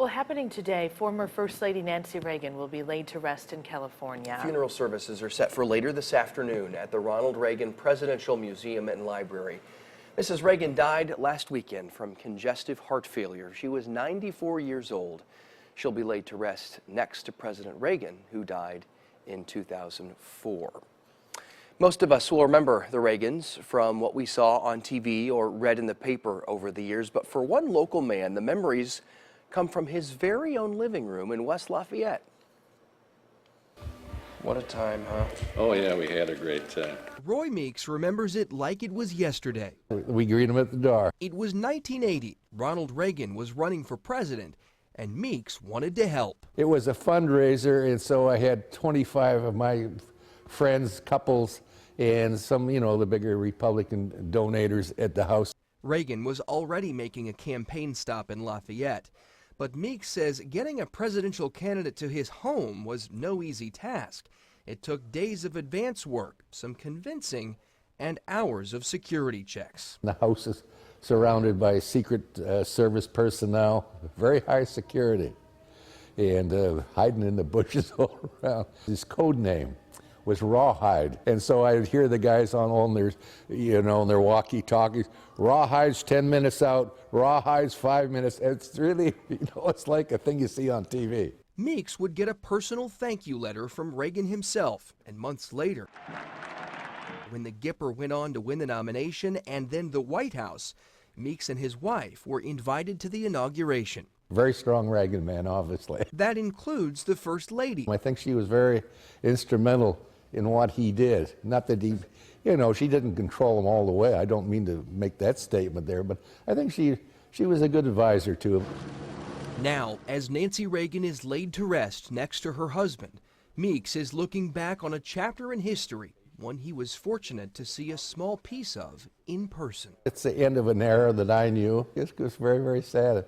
Well, happening today, former First Lady Nancy Reagan will be laid to rest in California. Funeral services are set for later this afternoon at the Ronald Reagan Presidential Museum and Library. Mrs. Reagan died last weekend from congestive heart failure. She was 94 years old. She'll be laid to rest next to President Reagan, who died in 2004. Most of us will remember the Reagans from what we saw on TV or read in the paper over the years, but for one local man, the memories come from his very own living room in West Lafayette. What a time, huh? Oh yeah, we had a great time. Roy Meeks remembers it like it was yesterday. We greet him at the door. It was 1980. Ronald Reagan was running for president, and Meeks wanted to help. It was a fundraiser, and so I had 25 of my friends, couples, and some, the bigger Republican donators at the house. Reagan was already making a campaign stop in Lafayette, but Meeks says getting a presidential candidate to his home was no easy task. It took days of advance work, some convincing, and hours of security checks. The house is surrounded by Secret Service personnel, very high security, and hiding in the bushes all around. His code name was Rawhide, and so I'd hear the guys on their, their walkie-talkies. Rawhide's 10 minutes out. Rawhide's 5 minutes. It's really, it's like a thing you see on TV. Meeks would get a personal thank you letter from Reagan himself, and months later, when the Gipper went on to win the nomination and then the White House, Meeks and his wife were invited to the inauguration. Very strong Reagan man, obviously. That includes the First Lady. I think she was very instrumental in what he did. Not that he, she didn't control him all the way. I don't mean to make that statement there, but I think she was a good advisor to him. Now, as Nancy Reagan is laid to rest next to her husband, Meeks is looking back on a chapter in history, one he was fortunate to see a small piece of in person. It's the end of an era that I knew. It was very, very sad.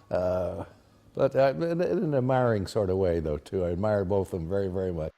But in an admiring sort of way, though, too. I admire both of them very, very much.